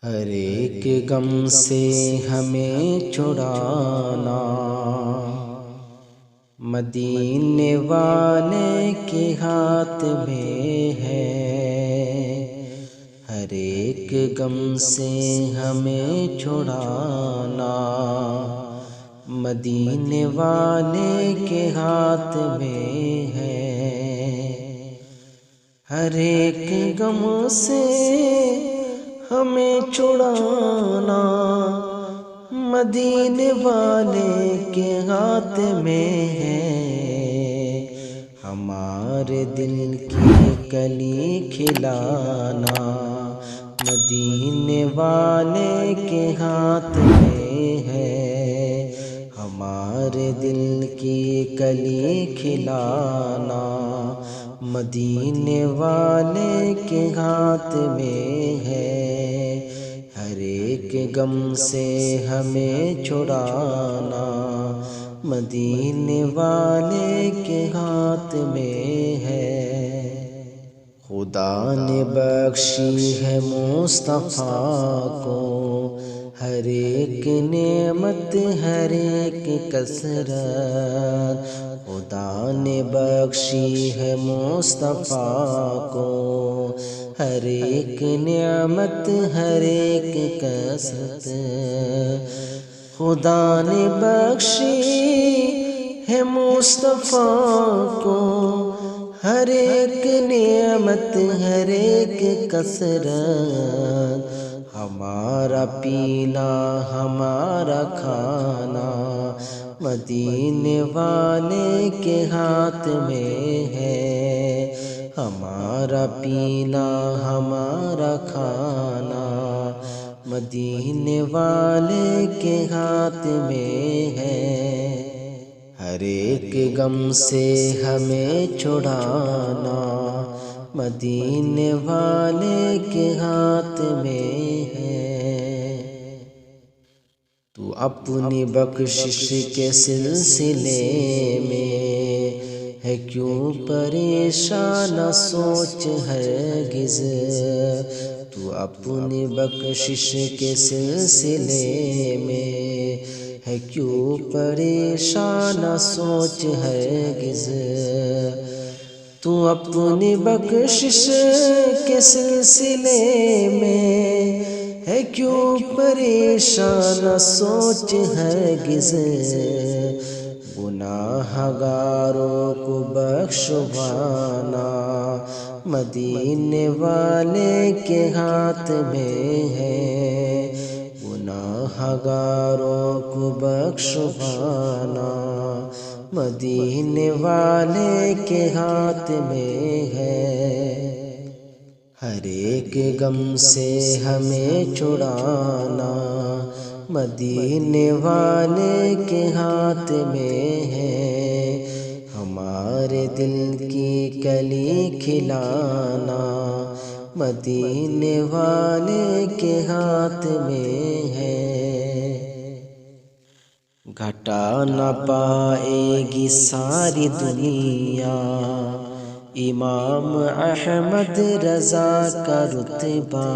ہر ایک غم سے ہمیں چھڑانا، مدینے والے کے ہاتھ میں ہے۔ ہر ایک غم سے ہمیں چھڑانا، مدینے والے کے ہاتھ میں ہے۔ ہر ایک غم سے ہمیں چھڑانا، مدینے والے کے ہاتھ میں ہے۔ ہمارے دل کی کلی کھلانا، مدینے والے کے ہاتھ میں ہے۔ ہمارے دل کی کلی کھلانا، مدینے والے کے ہاتھ میں ہے۔ ہر ایک غم سے ہمیں چھڑانا، مدینے والے کے ہاتھ میں ہے۔ خدا نے بخشی ہے مصطفیٰ کو ہر ایک نعمت، ہر ایک کثرت۔ خدا نے بخشی ہے مصطفیٰ کو ہر ایک نعمت، ہر ایک کثرت۔ خدا نے بخشی ہے مصطفیٰ کو ہر ایک نعمت، ہر ایک کثرت۔ ہمارا پینا، ہمارا کھانا، مدینے والے کے ہاتھ میں ہے۔ ہمارا پینا، ہمارا کھانا، مدینے والے کے ہاتھ میں ہے۔ ہر ایک غم سے ہمیں چھڑانا، مدینے والے کے ہاتھ میں ہے۔ تو اپنی بخشش کے سلسلے میں ہے کیوں پریشان، سوچ ہرگز۔ تو اپنی بخشش کے سلسلے میں ہے کیوں پریشان، سوچ ہرگز۔ تو اپنی بخشش کے سلسلے میں ہے کیوں پریشان، سوچ ہرگز۔ گناہ گاروں کو بخشوانا، مدینے والے کے ہاتھ میں ہے۔ گناہ گاروں کو بخشوانا، مدینے والے کے ہاتھ میں ہے۔ ہر ایک غم سے ہمیں چھڑانا، مدینے والے کے ہاتھ میں ہے۔ ہمارے دل کی کلی کھلانا، مدینے والے کے ہاتھ میں ہے۔ گھٹا نہ پائے گی ساری دنیا امام احمد رضا کا رتبہ۔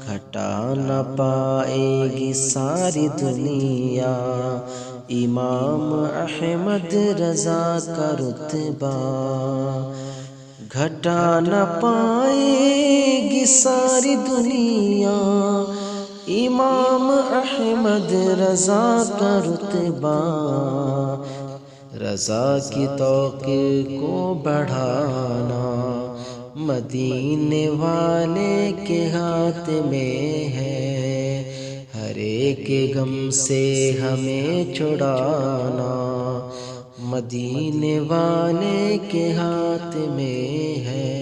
گھٹا نہ پائے گی ساری دنیا امام احمد رضا کا رتبہ۔ گھٹا نہ پائے گی ساری دنیا امام احمد رضا کا رتبہ۔ رضا کی توقیر کو بڑھانا، مدینے والے کے ہاتھ میں ہے۔ ہر ایک غم سے ہمیں چھڑانا، مدینے والے کے ہاتھ میں ہے۔